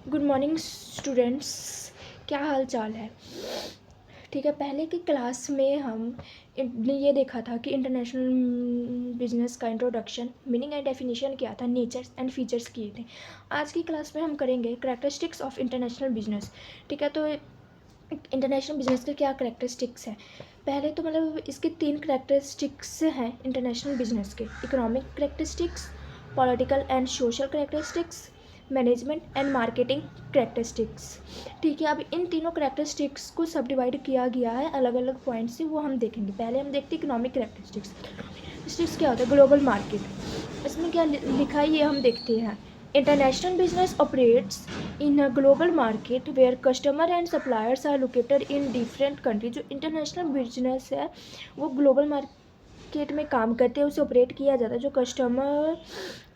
Good morning students. क्या हाल चाल है? ठीक है, पहले की क्लास में ने ये देखा था कि इंटरनेशनल बिजनेस का इंट्रोडक्शन, मीनिंग एंड डेफिनेशन क्या था, नेचर्स एंड फीचर्स किए थे। आज की क्लास में हम करेंगे करैक्टरिस्टिक्स ऑफ इंटरनेशनल बिजनेस। ठीक है, तो इंटरनेशनल बिजनेस के क्या करैक्टरिस्टिक्स हैं? पहले तो मतलब इसके 3 करैक्टरिस्टिक्स हैं इंटरनेशनल बिजनेस के: economic characteristics, political and social characteristics, management and marketing characteristics. ठीक है, अब इन तीनों करैक्टरिस्टिक्स को सब डिवाइड किया गया है अलग अलग पॉइंट से, वो हम देखेंगे। पहले हम देखते हैं इकोनॉमिक करैक्टरिस्टिक्स क्या होता है? Global market. इसमें क्या लिखा है ये हम देखते हैं। International business operates in a global market where customer and suppliers are located in different country. जो इंटरनेशनल बिजनेस है वो ग्लोबल मार्केट में काम करते हैं, उसे ऑपरेट किया जाता है। जो कस्टमर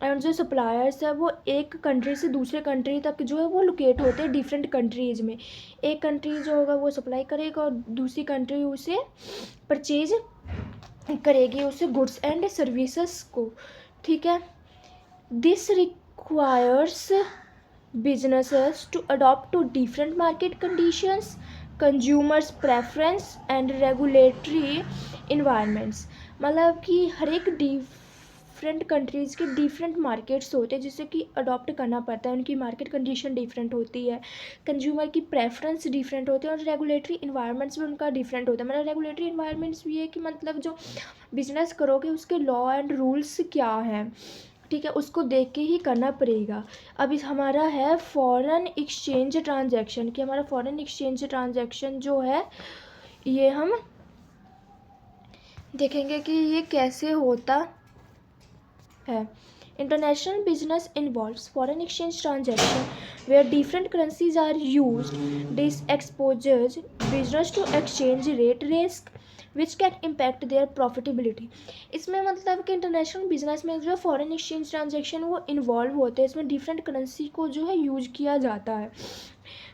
एंड जो सप्लायर्स है वो एक कंट्री से दूसरे कंट्री तक जो है वो लोकेट होते हैं डिफरेंट कंट्रीज़ में। एक कंट्री जो होगा वो सप्लाई करेगा और दूसरी कंट्री उसे परचेज करेगी, उसे गुड्स एंड सर्विसेज को। ठीक है, this requires businesses to adopt to different market conditions, consumers preference and regulatory environments। मतलब कि हर एक डिफरेंट कंट्रीज़ के डिफरेंट मार्केट्स होते हैं जिससे कि अडॉप्ट करना पड़ता है, उनकी मार्केट कंडीशन डिफरेंट होती है, कंज्यूमर की प्रेफरेंस डिफरेंट होती है और रेगुलेटरी इन्वायरमेंट्स भी उनका डिफरेंट होता है। मतलब रेगुलेटरी इन्वायरमेंट्स भी है कि मतलब जो बिजनेस करोगे उसके लॉ एंड रूल्स क्या हैं, ठीक है, उसको देख के ही करना पड़ेगा। अब इस हमारा है फॉरेन एक्सचेंज ट्रांजैक्शन, कि हमारा फॉरेन एक्सचेंज ट्रांजैक्शन जो है ये हम देखेंगे कि ये कैसे होता है। International business involves foreign exchange transaction where different currencies are used. This exposures business to exchange rate risk which can impact their profitability. इसमें मतलब कि इंटरनेशनल बिजनेस में जो है फॉरेन एक्सचेंज ट्रांजैक्शन वो इन्वॉल्व होते हैं, इसमें डिफरेंट करेंसी को जो है यूज किया जाता है।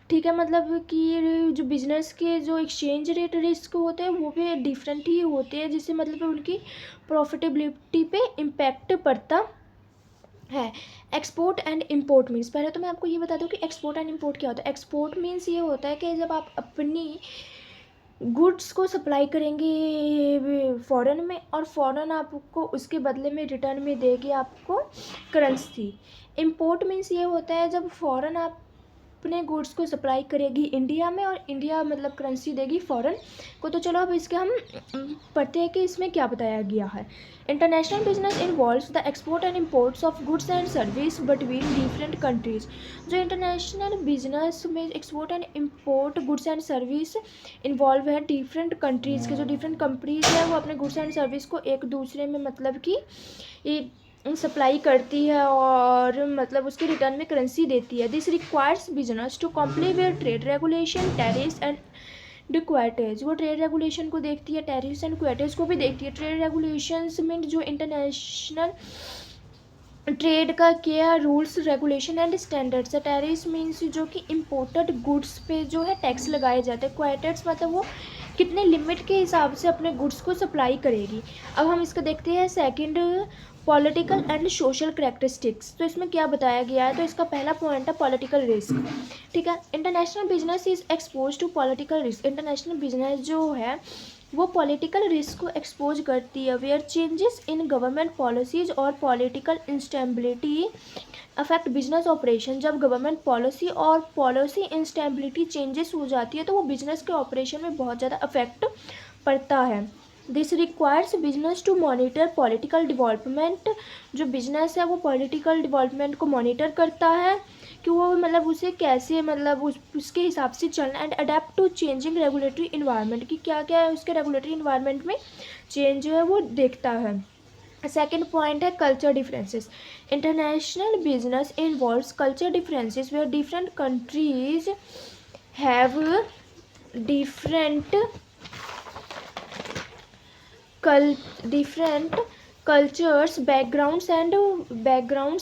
ठीक है, मतलब कि जो बिज़नेस के जो एक्सचेंज रेट रिस्क होते हैं वो भी डिफरेंट ही होते हैं, जिससे मतलब उनकी प्रॉफिटेबिलिटी पे इम्पैक्ट पड़ता है। एक्सपोर्ट एंड इम्पोर्ट मीन्स, पहले तो मैं आपको ये बता दूं कि एक्सपोर्ट एंड इम्पोर्ट क्या होता है। एक्सपोर्ट मीन्स ये होता है कि जब आप अपनी गुड्स को सप्लाई करेंगे फॉरेन में और फॉरेन आपको उसके बदले में रिटर्न में देगी आपको करेंसी। इम्पोर्ट मीन्स ये होता है जब फॉरेन आप अपने गुड्स को सप्लाई करेगी इंडिया में और इंडिया मतलब करेंसी देगी फॉरेन को। तो चलो अब इसके हम पढ़ते हैं कि इसमें क्या बताया गया है। International business involves the export and imports of goods and service between different countries. जो इंटरनेशनल बिजनेस में export and import goods and service involve है डिफरेंट कंट्रीज़ के, जो डिफरेंट कंट्रीज़ है वो अपने गुड्स एंड सर्विस को एक दूसरे में मतलब कि सप्लाई करती है और मतलब उसके रिटर्न में करेंसी देती है। This requires business to comply with trade regulation, tariffs and quotas. वो ट्रेड रेगुलेशन को देखती है, टैरिफ्स एंड क्वेटेज को भी देखती है। ट्रेड रेगुलेशंस मीन जो इंटरनेशनल ट्रेड का क्या रूल्स रेगुलेशन एंड स्टैंडर्ड्स है। टैरिफ्स मीन्स जो कि इम्पोर्टेड गुड्स पे जो है टैक्स लगाए जाते हैं। क्वेटेड्स मतलब वो कितने लिमिट के हिसाब से अपने गुड्स को सप्लाई करेगी। अब हम इसका देखते हैं second, political and social characteristics. तो इसमें क्या बताया गया है, तो इसका पहला पॉइंट है पॉलिटिकल रिस्क। ठीक है, international business is expose to political risk. International business जो है वो पॉलिटिकल रिस्क को एक्सपोज करती है। Where changes in government policies और political instability affect business operation. जब गवर्नमेंट पॉलिसी और पॉलिसी इंस्टेबिलिटी चेंजेस हो जाती है तो वो बिजनेस के ऑपरेशन में बहुत ज़्यादा अफेक्ट पड़ता है। This requires business to monitor political development. जो बिजनेस है वो पॉलिटिकल डेवलपमेंट को मॉनिटर करता है कि वो मतलब उसे कैसे मतलब उसके हिसाब से चलना, and adapt to changing regulatory environment, कि क्या क्या है उसके रेगुलेटरी इन्वायरमेंट में चेंज जो है वो देखता है। सेकेंड पॉइंट है culture differences. International business involves culture differences where different countries have different cultures, backgrounds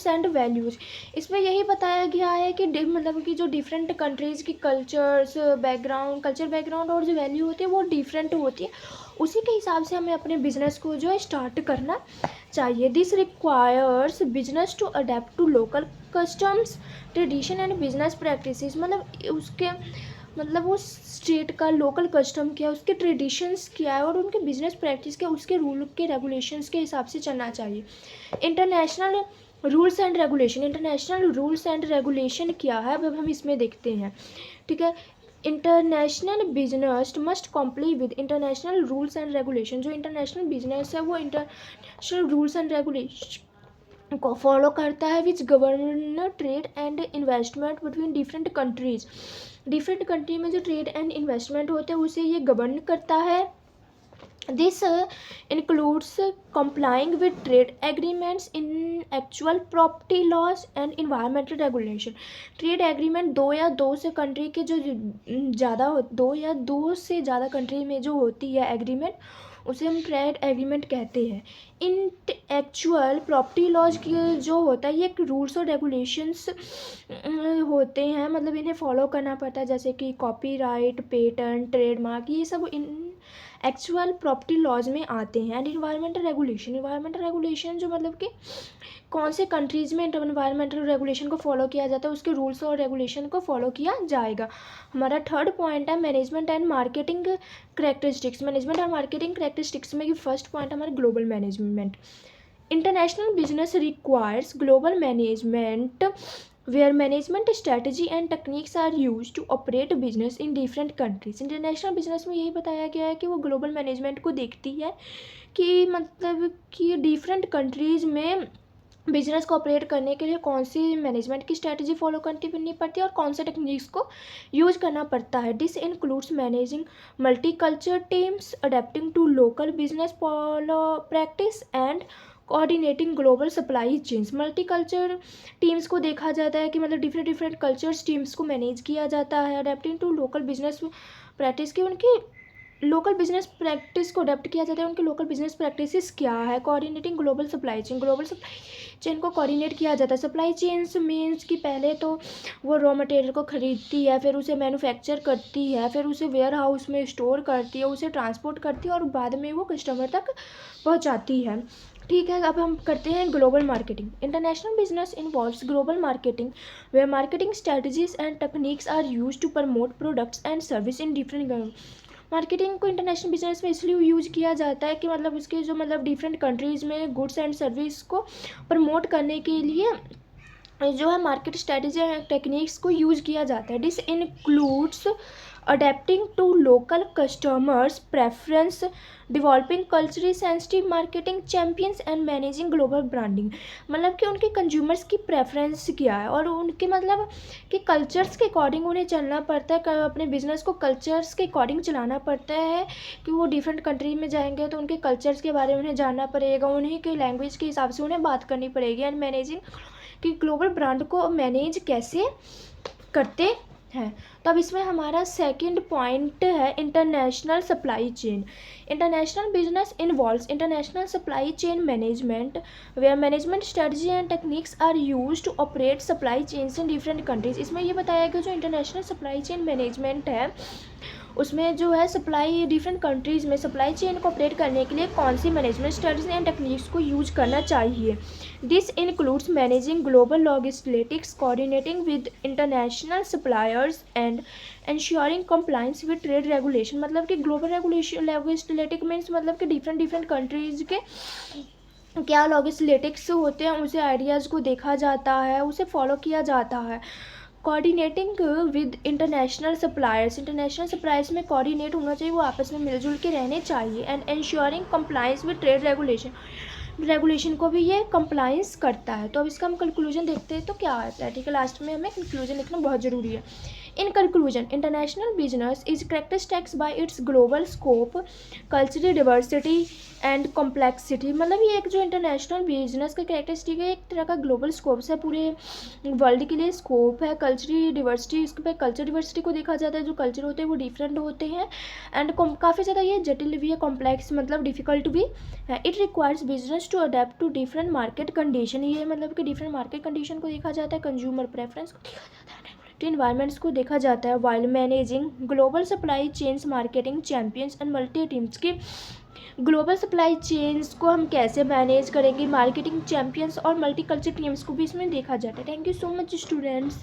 and values. इसमें यही बताया गया है कि मतलब कि जो डिफरेंट कंट्रीज़ की कल्चर बैकग्राउंड और जो वैल्यू होती है वो डिफरेंट होती है, उसी के हिसाब से हमें अपने बिजनेस को जो है स्टार्ट करना चाहिए। This requires business to adapt to local customs, tradition and business practices, मतलब उसके मतलब उस स्टेट का लोकल कस्टम क्या है, उसके ट्रेडिशंस क्या है और उनके बिजनेस प्रैक्टिस क्या, उसके रूल के रेगुलेशंस के हिसाब से चलना चाहिए। International rules and regulation, international rules and regulation क्या है अब हम इसमें देखते हैं। ठीक है, international business must comply with international rules and regulation. जो इंटरनेशनल बिजनेस है वो इंटरनेशनल रूल्स एंड रेगुलेशन को फॉलो करता है, which govern trade and investment between different countries. Different country में जो ट्रेड एंड इन्वेस्टमेंट होते हैं उसे ये गवर्न करता है। This includes complying with trade agreements, intellectual property laws and environmental regulation. Trade agreement दो या दो से कंट्री के जो ज़्यादा दो या दो से ज़्यादा कंट्री में जो होती है एग्रीमेंट, उसे हम ट्रेड एग्रीमेंट कहते हैं। इंटेलेक्चुअल प्रॉपर्टी लॉज की जो होता है ये एक रूल्स और रेगुलेशंस होते हैं, मतलब इन्हें फॉलो करना पड़ता है, जैसे कि कॉपीराइट, पेटेंट, ट्रेडमार्क, ये सब इन एक्चुअल प्रॉपर्टी लॉज में आते हैं। And environmental regulation, environmental regulation जो मतलब कि कौन से कंट्रीज़ में इन्वायरमेंटल रेगुलेशन को फॉलो किया जाता है, उसके रूल्स और रेगुलेशन को फॉलो किया जाएगा। हमारा थर्ड पॉइंट है management and marketing characteristics. Management और मार्केटिंग करेक्टरिस्टिक्स में फर्स्ट पॉइंट हमारा global management. International business requires global management where management strategy and techniques are used to operate business in different countries. International business में यही बताया गया है कि वो ग्लोबल मैनेजमेंट को देखती है कि मतलब कि डिफरेंट कंट्रीज़ में बिजनेस को ऑपरेट करने के लिए कौन सी मैनेजमेंट की स्ट्रैटेजी फॉलो करनी पड़ती है और कौन से टेक्निक्स को यूज करना पड़ता है। This includes managing multi culture teams, adapting to local business practice and coordinating global supply chains. Multi culture teams को देखा जाता है कि मतलब डिफरेंट कल्चर्स टीम्स को मैनेज किया जाता है। Adapting to local business practice की उनकी लोकल बिजनेस प्रैक्टिस को अडेप्ट किया जाता है, उनके लोकल बिजनेस प्रैक्टिसेस क्या है। Coordinating global supply chain, global supply chain को कोऑर्डिनेट किया जाता है। सप्लाई चेन्स मीन्स कि पहले तो वो रॉ मटेरियल को खरीदती है, फिर उसे मैन्युफैक्चर करती है, फिर उसे वेयर हाउस में स्टोर करती है, उसे ट्रांसपोर्ट करती है और बाद में वो कस्टमर तक पहुंचाती है। ठीक है, अब हम करते हैं global marketing. International business involves global marketing where marketing strategies and techniques are use to promote products and service in different. Marketing को इंटरनेशनल बिजनेस में इसलिए यूज किया जाता है कि मतलब उसके जो मतलब डिफरेंट कंट्रीज़ में गुड्स एंड सर्विस को प्रमोट करने के लिए जो है मार्केट स्ट्रेटजी एंड टेक्निक्स को यूज किया जाता है। This includes adapting to local customers preference, developing culturally sensitive marketing campaigns and managing global branding. मतलब कि उनके कंज्यूमर्स की प्रेफरेंस क्या है और उनके मतलब कि कल्चर्स के अकॉर्डिंग उन्हें चलना पड़ता है, अपने बिजनेस को कल्चर्स के अकॉर्डिंग चलाना पड़ता है कि वो डिफरेंट कंट्री में जाएंगे तो उनके कल्चर्स के बारे में उन्हें जानना पड़ेगा, उन्हीं के लैंग्वेज के हिसाब से उन्हें बात करनी पड़ेगी। एंड मैनेजिंग कि ग्लोबल ब्रांड को मैनेज कैसे करते हैं। तो अब इसमें हमारा सेकंड पॉइंट है international supply chain. International business involves international supply chain management where management strategy and techniques are use to operate supply chains in different countries. इसमें ये बताया गया जो इंटरनेशनल सप्लाई चेन मैनेजमेंट है उसमें जो है सप्लाई डिफरेंट कंट्रीज़ में सप्लाई चेन को ऑपरेट करने के लिए कौन सी मैनेजमेंट स्ट्रेटजी एंड टेक्निक्स को यूज करना चाहिए। This includes managing global logistics, coordinating with international suppliers and ensuring compliance with trade regulation. मतलब कि ग्लोबल रेगुलेशन लॉजिस्टिक मीन्स मतलब कि डिफरेंट कंट्रीज़ के क्या लॉजिस्टिक्स होते हैं उसे आइडियाज़ को देखा जाता है, उसे फॉलो किया जाता है। Coordinating with international suppliers, international suppliers में कोऑर्डिनेट होना चाहिए, वो आपस में मिलजुल के रहने चाहिए। And ensuring compliance with trade regulation को भी ये कंप्लाइंस करता है। तो अब इसका हम कंक्लूजन देखते हैं तो क्या आता है। ठीक है, लास्ट में हमें कंक्लूजन लिखना बहुत ज़रूरी है। In conclusion, international business is characterized by its global scope, cultural diversity and complexity। मतलब ये एक जो इंटरनेशनल बिजनेस का कैरेक्टरिस्टिक है, एक तरह का ग्लोबल स्कोप है, पूरे वर्ल्ड के लिए स्कोप है। कल्चरल डिवर्सिटी, इसके पे कल्चर डिवर्सिटी को देखा जाता है, जो कल्चर होते हैं वो डिफरेंट होते हैं। एंड काफ़ी ज़्यादा ये जटिल भी है, कॉम्प्लेक्स मतलब डिफिकल्ट भी है। It requires business to adapt to different market condition, ये मतलब कि डिफरेंट मार्केट कंडीशन को देखा जाता है, कंज्यूमर प्रेफरेंस को देखा जाता है, इन्वायरमेंट्स को देखा जाता है, while managing global supply chains, marketing campaigns and multi teams की ग्लोबल सप्लाई चेन्स को हम कैसे मैनेज करेंगे, मार्केटिंग चैम्पियंस और मल्टी कल्चर टीम्स को भी इसमें देखा जाता है। Thank you so much students.